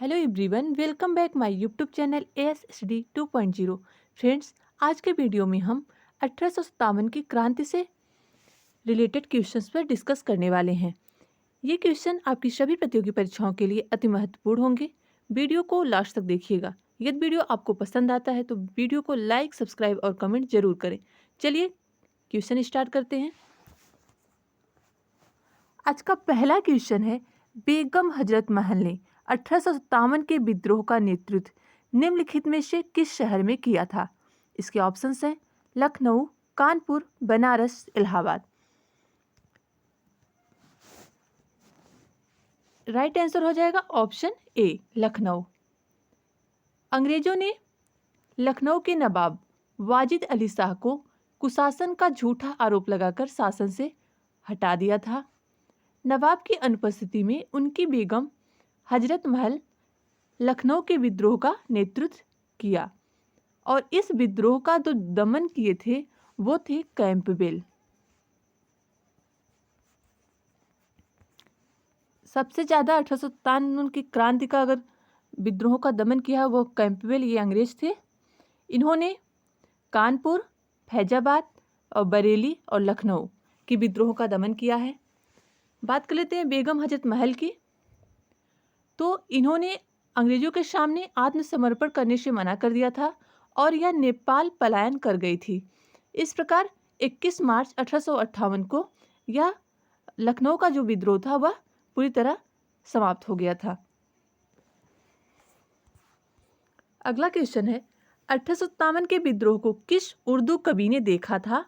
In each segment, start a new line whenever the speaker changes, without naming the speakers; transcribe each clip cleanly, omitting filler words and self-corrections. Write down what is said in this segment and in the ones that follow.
Hello everyone, welcome back my YouTube channel ASHD 2.0। Friends, आज के video में हम 1857 की क्रांति से रिलेटेड क्वेश्चंस पर डिस्कस करने वाले हैं। ये क्वेश्चन आपकी सभी प्रतियोगी परीक्षाओं के लिए अति महत्वपूर्ण होंगे। वीडियो को लास्ट तक देखिएगा। यदि वीडियो आपको पसंद आता है तो वीडियो को लाइक, सब्सक्राइब और कमेंट जरूर करें। चलिए क्वेश्चन स्टार्ट करते हैं। आज का पहला क्वेश्चन है, बेगम हजरत महल ने 1857 के विद्रोह का नेतृत्व निम्नलिखित में से किस शहर में किया था? इसके ऑप्शंस हैं लखनऊ, कानपुर, बनारस, इलाहाबाद। राइट आंसर हो जाएगा ऑप्शन ए, लखनऊ। अंग्रेजों ने लखनऊ के नवाब वाजिद अली शाह को कुशासन का झूठा आरोप लगाकर शासन से हटा दिया था। नवाब की अनुपस्थिति में उनकी बेगम हजरत महल लखनऊ के विद्रोह का नेतृत्व किया और इस विद्रोह का जो दमन किए थे वो थे कैंपबेल। सबसे ज़्यादा 1857 की क्रांति का अगर विद्रोह का दमन किया वो कैंपबेल, ये अंग्रेज थे। इन्होंने कानपुर, फैजाबाद और बरेली और लखनऊ के विद्रोह का दमन किया है। बात कर लेते हैं बेगम हजरत महल की। तो इन्होंने अंग्रेजों के सामने आत्मसमर्पण करने से मना कर दिया था और यह नेपाल पलायन कर गई थी। इस प्रकार 21 मार्च 1858 को यह लखनऊ का जो विद्रोह था वह पूरी तरह समाप्त हो गया था। अगला क्वेश्चन है, 1857 के विद्रोह को किस उर्दू कवि ने देखा था?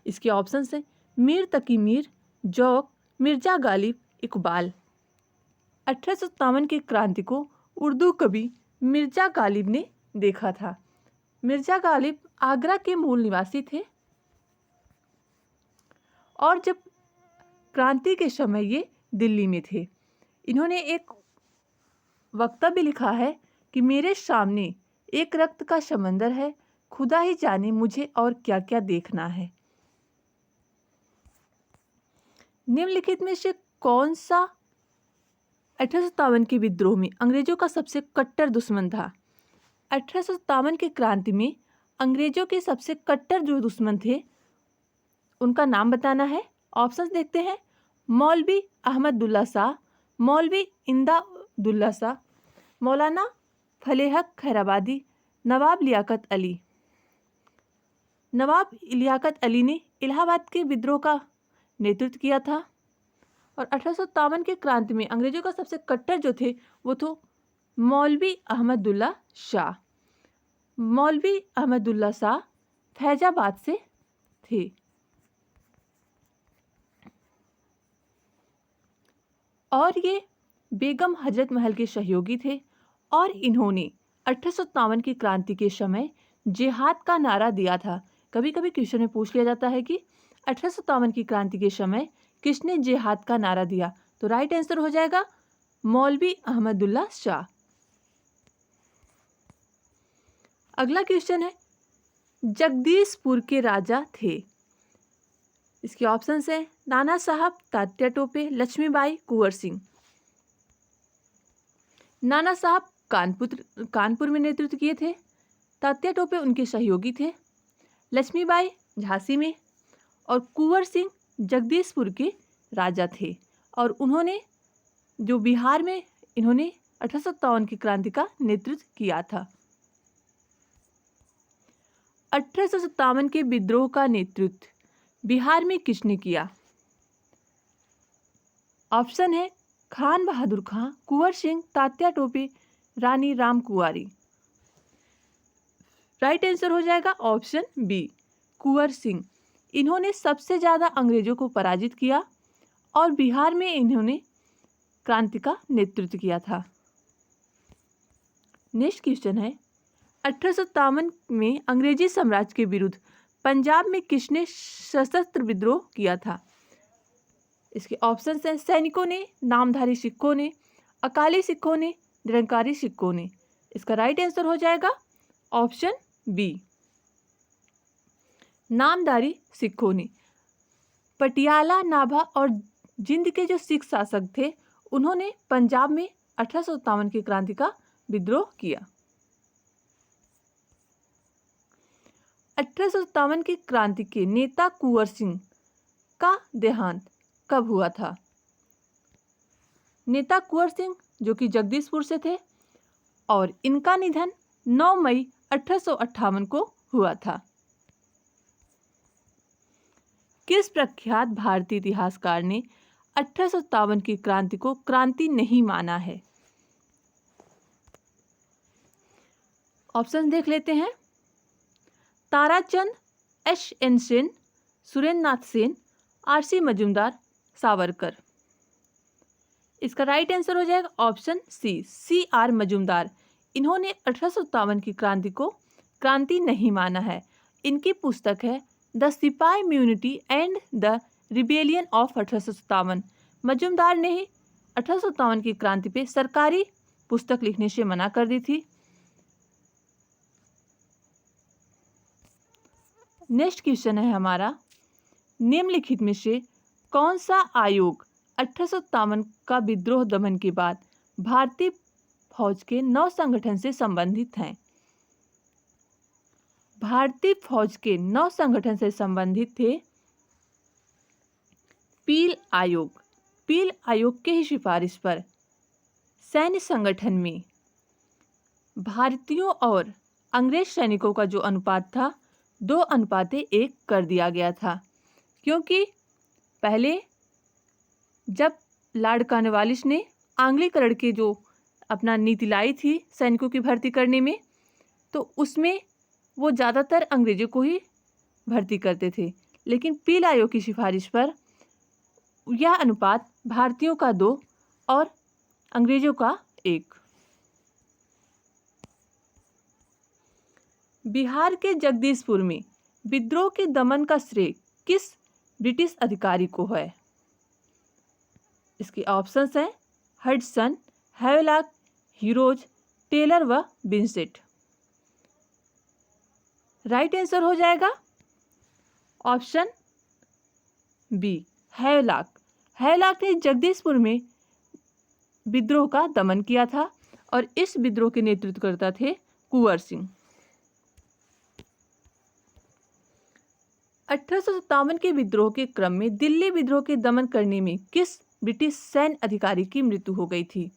इसके ऑप्शंस हैं मीर तकी मीर, जौक, मिर्जा गालिब, इकबाल। 1857 की क्रांति को उर्दू कवि मिर्जा गालिब ने देखा था। मिर्जा गालिब आगरा के मूल निवासी थे और जब क्रांति के समय ये दिल्ली में थे। इन्होंने एक वक्तव्य लिखा है कि मेरे सामने एक रक्त का समंदर है, खुदा ही जाने मुझे और क्या क्या देखना है। निम्नलिखित में से कौन सा 1857 के विद्रोह में अंग्रेजों का सबसे कट्टर दुश्मन था? 1857 की क्रांति में अंग्रेजों के सबसे कट्टर जो दुश्मन थे उनका नाम बताना है। ऑप्शंस देखते हैं मौलवी अहमदुल्ला शाह, मौलवी इमदादुल्ला शाह, मौलाना फलेहक खैराबादी, नवाब लियाकत अली। नवाब लियाकत अली ने इलाहाबाद के विद्रोह का नेतृत्व किया था और 1857 के क्रांति में अंग्रेजों का सबसे कट्टर जो थे वो तो मौलवी अहमदुल्ला शाह। मौलवी अहमदुल्ला शाह फैजाबाद से थे और ये बेगम हजरत महल के सहयोगी थे और इन्होंने 1857 की क्रांति के समय जिहाद का नारा दिया था। कभी कभी क्वेश्चन में पूछ लिया जाता है कि 1857 की क्रांति के समय किसने जिहाद का नारा दिया? तो राइट आंसर हो जाएगा मौलवी अहमदुल्ला शाह। अगला क्वेश्चन है, जगदीशपुर के राजा थे। इसके ऑप्शंस हैं नाना साहब, तात्या टोपे, लक्ष्मीबाई, कुंवर सिंह। नाना साहब कानपुर में नेतृत्व किए थे, तात्या टोपे उनके सहयोगी थे, लक्ष्मीबाई झांसी में और कुंवर सिंह जगदीशपुर के राजा थे और उन्होंने जो बिहार में इन्होंने 1857 की क्रांति का नेतृत्व किया था। 1857 के विद्रोह का नेतृत्व बिहार में किसने किया? ऑप्शन है खान बहादुर खां, कुंवर सिंह, तात्या टोपे, रानी रामकुमारी। राइट आंसर हो जाएगा ऑप्शन बी, कुंवर सिंह। इन्होंने सबसे ज्यादा अंग्रेजों को पराजित किया और बिहार में इन्होंने क्रांति का नेतृत्व किया था। नेक्स्ट क्वेश्चन है, 1857 में अंग्रेजी साम्राज्य के विरुद्ध पंजाब में किसने सशस्त्र विद्रोह किया था? इसके ऑप्शंस हैं सैनिकों ने, नामधारी सिखों ने, अकाली सिखों ने, निरंकारी सिखों ने। इसका राइट आंसर हो जाएगा ऑप्शन बी, नामधारी सिखों ने। पटियाला, नाभा और जिंद के जो सिख शासक थे उन्होंने पंजाब में 1857 की क्रांति का विद्रोह किया। 1857 की क्रांति के नेता कुंवर सिंह का देहांत कब हुआ था? नेता कुंवर सिंह जो कि जगदीशपुर से थे और इनका निधन 9 मई 1858 को हुआ था। किस प्रख्यात भारतीय इतिहासकार ने 1857 की क्रांति को क्रांति नहीं माना है? ऑप्शन देख लेते हैं। ताराचंद, एस.एन. सेन, सुरेंद्रनाथ सेन, आर.सी. मजूमदार, सावरकर। इसका राइट आंसर हो जाएगा ऑप्शन सी.आर. मजूमदार। इन्होंने 1857 की क्रांति को क्रांति नहीं माना है। इनकी पुस्तक है the sipahi mutiny and the rebellion of 1857। Majumdar ने ही 1857 की क्रांति पे सरकारी पुस्तक लिखने से मना कर दी थी। नेक्स्ट क्वेश्चन है हमारा, निम्नलिखित में से कौन सा आयोग 1857 का विद्रोह दमन के बाद भारतीय फौज के नव संगठन से संबंधित हैं? भारतीय फौज के नव संगठन से संबंधित थे पील आयोग। पील आयोग के ही सिफारिश पर सैन्य संगठन में भारतीयों और अंग्रेज सैनिकों का जो अनुपात था 2:1 कर दिया गया था, क्योंकि पहले जब लॉर्ड कॉर्नवालिस ने आंग्लीकरण के जो अपना नीति लाई थी सैनिकों की भर्ती करने में, तो उसमें वो ज़्यादातर अंग्रेजों को ही भर्ती करते थे, लेकिन पील आयोग की सिफारिश पर यह अनुपात भारतीयों का 2 और अंग्रेजों का 1। बिहार के जगदीशपुर में विद्रोह के दमन का श्रेय किस ब्रिटिश अधिकारी को है? इसके ऑप्शंस हैं हडसन, हैवलॉक, हीरोज, टेलर व विंसेंट। राइट आंसर हो जाएगा ऑप्शन बी, हैवलॉक। हैवलॉक ने जगदीशपुर में विद्रोह का दमन किया था और इस विद्रोह के नेतृत्वकर्ता थे कुंवर सिंह। 1857 के विद्रोह के क्रम में दिल्ली विद्रोह के दमन करने में किस ब्रिटिश सैन्य अधिकारी की मृत्यु हो गई थी?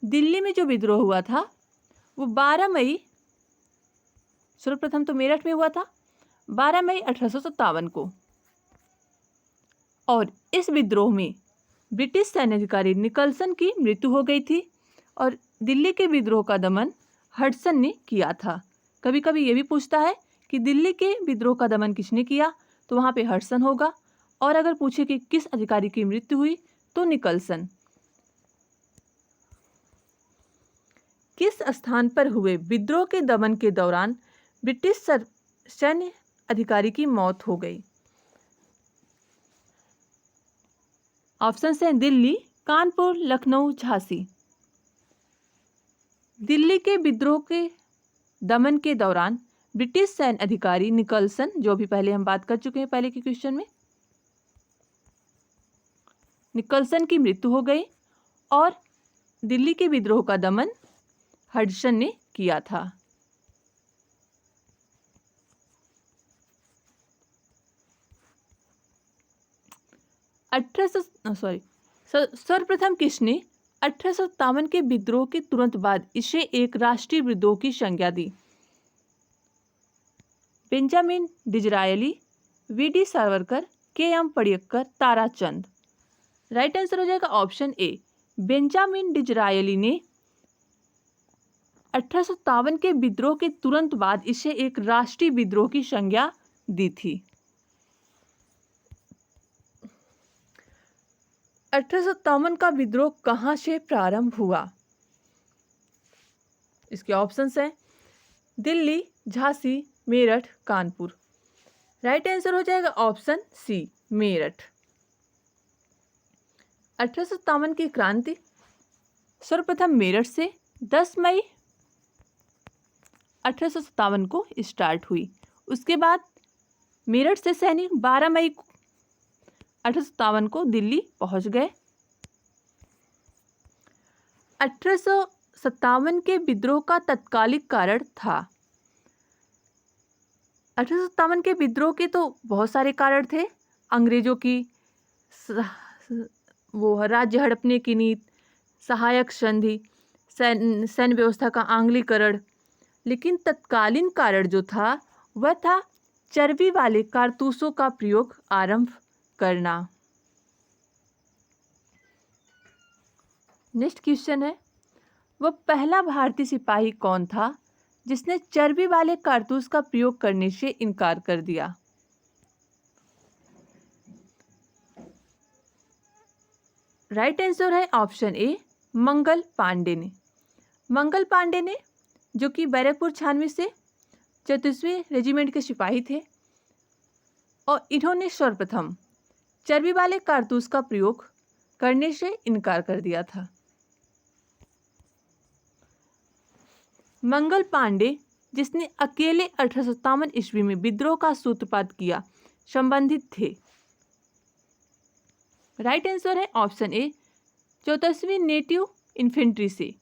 दिल्ली में जो विद्रोह हुआ था वो 12 मई, सर्वप्रथम तो मेरठ में हुआ था 12 मई 1857 को, और इस विद्रोह में ब्रिटिश सैन्य अधिकारी निकल्सन की मृत्यु हो गई थी और दिल्ली के विद्रोह का दमन हडसन ने किया था। कभी कभी ये भी पूछता है कि दिल्ली के विद्रोह का दमन किसने किया, तो वहाँ पे हडसन होगा, और अगर पूछे कि किस अधिकारी की मृत्यु हुई तो निकल्सन। किस स्थान पर हुए विद्रोह के दमन के दौरान ब्रिटिश सैन्य अधिकारी की मौत हो गई? ऑप्शन हैं दिल्ली, कानपुर, लखनऊ, झांसी। दिल्ली के विद्रोह के दमन के दौरान ब्रिटिश सैन्य अधिकारी निकल्सन, जो भी पहले हम बात कर चुके हैं पहले के क्वेश्चन में, निकल्सन की मृत्यु हो गई और दिल्ली के विद्रोह का दमन हडसन ने किया था। सर्वप्रथम किसने 1857 के विद्रोह के तुरंत बाद इसे एक राष्ट्रीय विद्रोह की संज्ञा दी? Benjamin Disraeli, V D. Savarkar, K M. Padikkar, Tarachand. Right answer हो जाएगा ऑप्शन ए, बेंजामिन डिजरायली ने 1857 के विद्रोह के तुरंत बाद इसे एक राष्ट्रीय विद्रोह की संज्ञा दी थी। 1857 का विद्रोह कहाँ से प्रारंभ हुआ? इसके ऑप्शंस हैं दिल्ली, झांसी, मेरठ, कानपुर। राइट आंसर हो जाएगा ऑप्शन सी, मेरठ। 1857 की क्रांति सर्वप्रथम मेरठ से 10 मई 1857 को स्टार्ट हुई। उसके बाद मेरठ से सैनिक 12 मई 1857 को दिल्ली पहुंच गए। 1857 के विद्रोह का तत्कालिक कारण था। 1857 के विद्रोह के तो बहुत सारे कारण थे। अंग्रेजों की वो राज्य हड़पने की नीति, सहायक संधि, सैन्य व्यवस्था का आंगलीकरण, लेकिन तत्कालीन कारण जो था वह था चर्बी वाले कारतूसों का प्रयोग आरंभ करना। नेक्स्ट क्वेश्चन है, वह पहला भारतीय सिपाही कौन था जिसने चर्बी वाले कारतूस का प्रयोग करने से इनकार कर दिया? राइट आंसर है ऑप्शन ए, मंगल पांडे ने। मंगल पांडे ने, जो कि बैरकपुर छावनी से 34वें रेजिमेंट के सिपाही थे, और इन्होंने सर्वप्रथम चर्बी वाले कारतूस का प्रयोग करने से इनकार कर दिया था। मंगल पांडे, जिसने अकेले 1857 ईस्वी में विद्रोह का सूत्रपात किया, संबंधित थे। राइट आंसर है ऑप्शन ए, 34वीं नेटिव इन्फेंट्री से।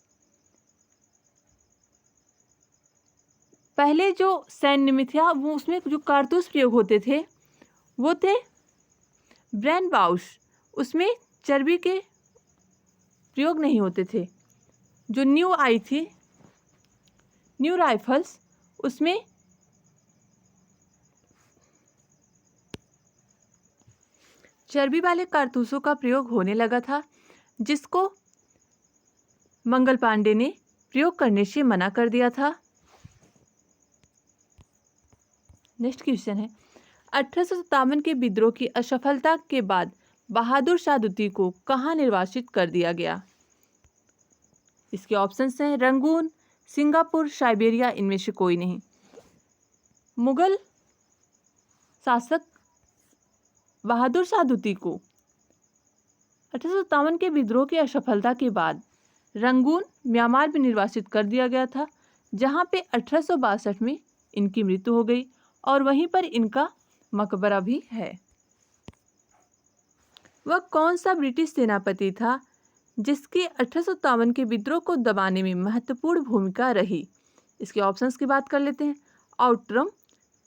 पहले जो सैन्य में था वो, उसमें जो कारतूस प्रयोग होते थे वो थे ब्रैन बाउश, उसमें चर्बी के प्रयोग नहीं होते थे। जो न्यू आई थी, न्यू राइफल्स, उसमें चर्बी वाले कारतूसों का प्रयोग होने लगा था, जिसको मंगल पांडे ने प्रयोग करने से मना कर दिया था। नेक्स्ट क्वेश्चन है, 1857 के विद्रोह की असफलता के बाद बहादुर शाह द्वितीय को कहाँ निर्वासित कर दिया गया? इसके ऑप्शंस हैं रंगून, सिंगापुर, साइबेरिया, इनमें से कोई नहीं। मुगल शासक बहादुर शाह द्वितीय को 1857 के विद्रोह की असफलता के बाद रंगून, म्यांमार में निर्वासित कर दिया गया था, जहां पे 1862 में इनकी मृत्यु हो गई और वहीं पर इनका मकबरा भी है। वह कौन सा ब्रिटिश सेनापति था जिसकी 1857 के विद्रोह को दबाने में महत्वपूर्ण भूमिका रही? इसके ऑप्शंस की बात कर लेते हैं। Outram,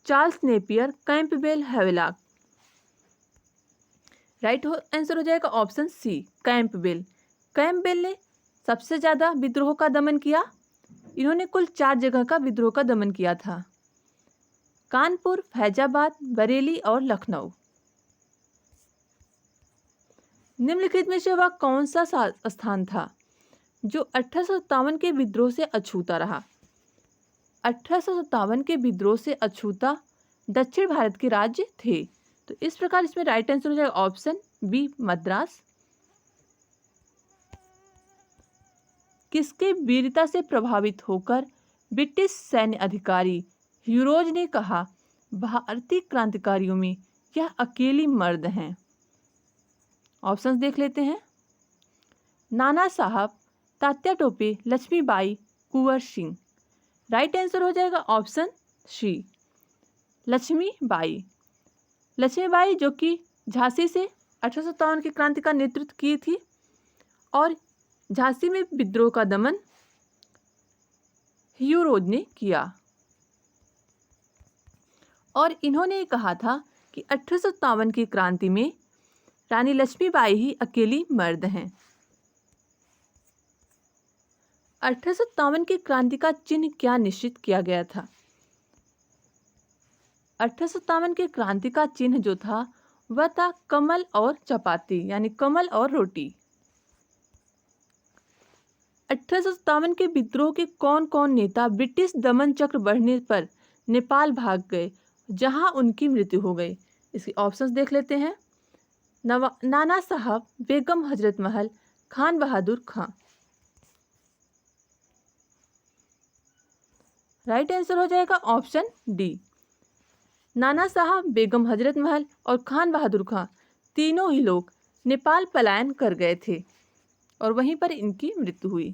Charles Napier, Campbell, Havelock. Right answer हो जाएगा ऑप्शन सी, कैंपबेल। कैंपबेल ने सबसे ज़्यादा विद्रोह का दमन किया। इन्होंने कुल 4 जगह का विद्रोह का दमन किया था, कानपुर, फैजाबाद, बरेली और लखनऊ। निम्नलिखित में से वह कौन सा स्थान था जो 1857 के विद्रोह से अछूता रहा? 1857 के विद्रोह से अछूता दक्षिण भारत के राज्य थे, तो इस प्रकार इसमें राइट आंसर हो जाएगा ऑप्शन बी, मद्रास। किसके वीरता से प्रभावित होकर ब्रिटिश सैन्य अधिकारी ह्यूरोज ने कहा, भारतीय क्रांतिकारियों में यह अकेली मर्द हैं? ऑप्शंस देख लेते हैं। नाना साहब, तात्या टोपे, लक्ष्मीबाई, कुंवर सिंह। राइट आंसर हो जाएगा ऑप्शन सी, लक्ष्मीबाई। लक्ष्मीबाई, जो कि झांसी से 1857 की क्रांति का नेतृत्व की थी और झांसी में विद्रोह का दमन ह्यूरोज ने किया, और इन्होंने कहा था कि 1857 की क्रांति में रानी लक्ष्मीबाई ही अकेली मर्द हैं। 1857 की क्रांति का चिन्ह क्या निश्चित किया गया था? 1857 की क्रांति का चिन्ह जो था वह था कमल और चपाती, यानी कमल और रोटी। 1857 के विद्रोह के कौन कौन नेता ब्रिटिश दमन चक्र बढ़ने पर नेपाल भाग गए, जहां उनकी मृत्यु हो गई? इसके ऑप्शंस देख लेते हैं। नाना साहब, बेगम हजरत महल, खान बहादुर खां। राइट आंसर हो जाएगा ऑप्शन डी, नाना साहब, बेगम हजरत महल और खान बहादुर खां, तीनों ही लोग नेपाल पलायन कर गए थे और वहीं पर इनकी मृत्यु हुई।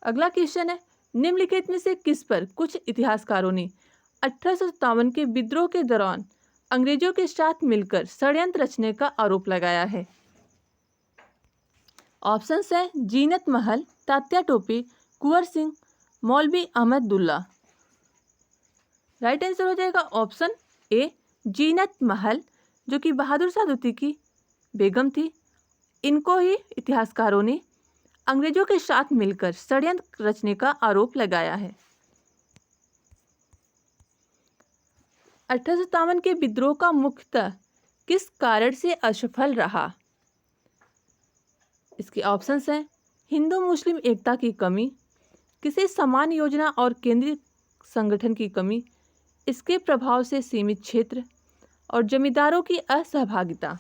अगला क्वेश्चन है, निम्नलिखित में से किस पर कुछ इतिहासकारों ने 1857 के विद्रोह के दौरान अंग्रेजों के साथ मिलकर षड्यंत्र रचने का आरोप लगाया है? ऑप्शंस हैं जीनत महल, तात्या टोपे, कुंवर सिंह, मौलवी अहमदुल्ला। राइट आंसर हो जाएगा ऑप्शन ए जीनत महल, जो कि बहादुर शाह द्वितीय की बेगम थी। इनको ही इतिहासकारों ने अंग्रेजों के साथ मिलकर षड्यंत्र रचने का आरोप लगाया है। 1857 के विद्रोह का मुख्यतः किस कारण से असफल रहा? इसके ऑप्शंस हैं हिंदू मुस्लिम एकता की कमी, किसी समान योजना और केंद्रीय संगठन की कमी, इसके प्रभाव से सीमित क्षेत्र और जमींदारों की असहभागिता।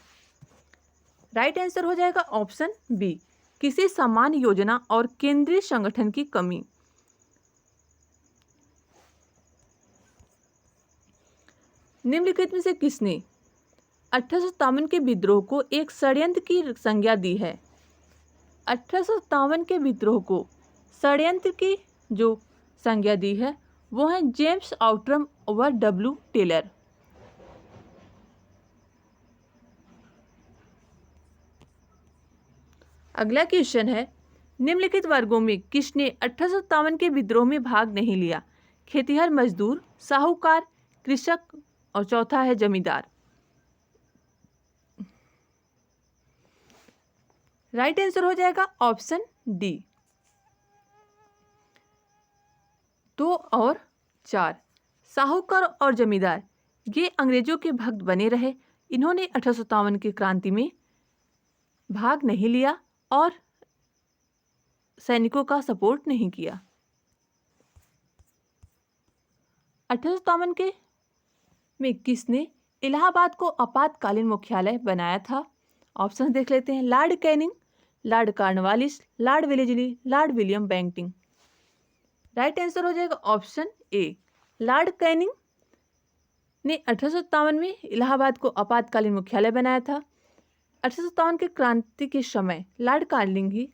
राइट आंसर हो जाएगा ऑप्शन बी किसी समान योजना और केंद्रीय संगठन की कमी। निम्नलिखित में से किसने 1857 के विद्रोह को एक षड्यंत्र की संज्ञा दी है? 1857 के विद्रोह को षड्यंत्र की जो संज्ञा दी है वो है जेम्स आउट्रम व डब्ल्यू टेलर। अगला क्वेश्चन है निम्नलिखित वर्गों में किसने 1857 के विद्रोह में भाग नहीं लिया? खेतिहर मजदूर, साहूकार, कृषक और चौथा है जमींदार। राइट आंसर हो जाएगा ऑप्शन डी 2 और 4। साहूकार और जमींदार ये अंग्रेजों के भक्त बने रहे। इन्होंने 1857 की क्रांति में भाग नहीं लिया और सैनिकों का सपोर्ट नहीं किया। 1857 के में किसने इलाहाबाद को आपातकालीन मुख्यालय बनाया था? ऑप्शन देख लेते हैं Lord Canning, Lord Cornwallis, Lord Wellesley, Lord William Bentinck. Right answer हो जाएगा ऑप्शन ए लॉर्ड कैनिंग ने 1857 में इलाहाबाद को आपातकालीन मुख्यालय बनाया था। 1857 के क्रांति के समय लॉर्ड कैनिंग ही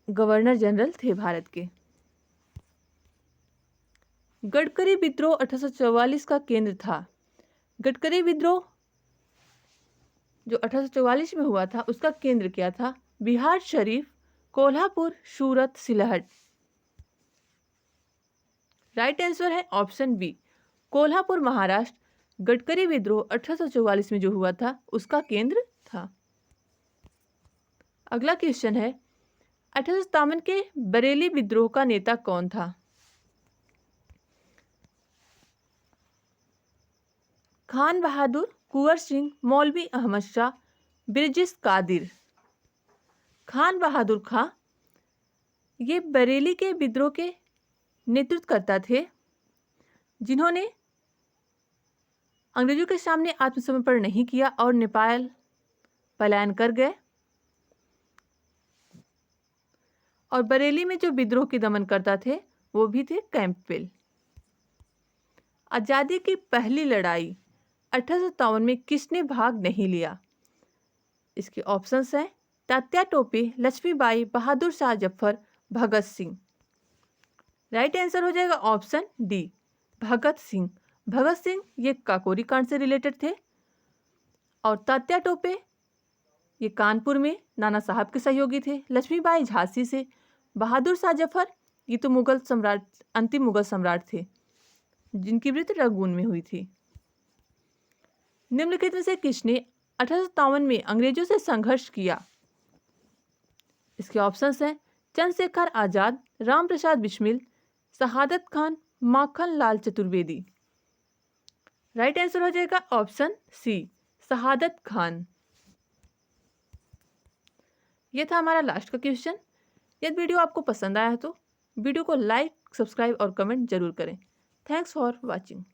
गवर्नर जनरल थे भारत के। गडकरी विद्रोह 1844 का केंद्र था। गडकरी विद्रोह जो 1844 में हुआ था उसका केंद्र क्या था? बिहार शरीफ, कोल्हापुर, सूरत, सिलहट। राइट आंसर है ऑप्शन बी कोल्हापुर महाराष्ट्र। गडकरी विद्रोह 1844 में जो हुआ था उसका केंद्र था। अगला क्वेश्चन है 1857 के बरेली विद्रोह का नेता कौन था? खान बहादुर, कुंवर सिंह, मौलवी अहमद शाह, बिरजिस कादिर। खान बहादुर खां ये बरेली के विद्रोह के नेतृत्वकर्ता थे जिन्होंने अंग्रेजों के सामने आत्मसमर्पण नहीं किया और नेपाल पलायन कर गए। और बरेली में जो विद्रोह के दमन करता थे वो भी थे कैंपबेल। आज़ादी की पहली लड़ाई 1857 में किसने भाग नहीं लिया? इसके ऑप्शंस हैं तात्या टोपे, लक्ष्मीबाई, बहादुर शाह जफर, भगत सिंह। राइट आंसर हो जाएगा ऑप्शन डी भगत सिंह। भगत सिंह ये काकोरी कांड से रिलेटेड थे और तात्या टोपे ये कानपुर में नाना साहब के सहयोगी थे। लक्ष्मीबाई झांसी से, बहादुर शाह जफर ये तो मुगल सम्राट, अंतिम मुगल सम्राट थे जिनकी मृत्यु रंगून में हुई थी। निम्नलिखित में से किसने 1857 में अंग्रेजों से संघर्ष किया? इसके ऑप्शंस हैं चंद्रशेखर आजाद, राम प्रसाद बिस्मिल, शहादत खान, माखन लाल चतुर्वेदी। राइट आंसर हो जाएगा ऑप्शन सी शहादत खान। यह था हमारा लास्ट का क्वेश्चन। यदि वीडियो आपको पसंद आया तो वीडियो को लाइक, सब्सक्राइब और कमेंट जरूर करें। Thanks for watching.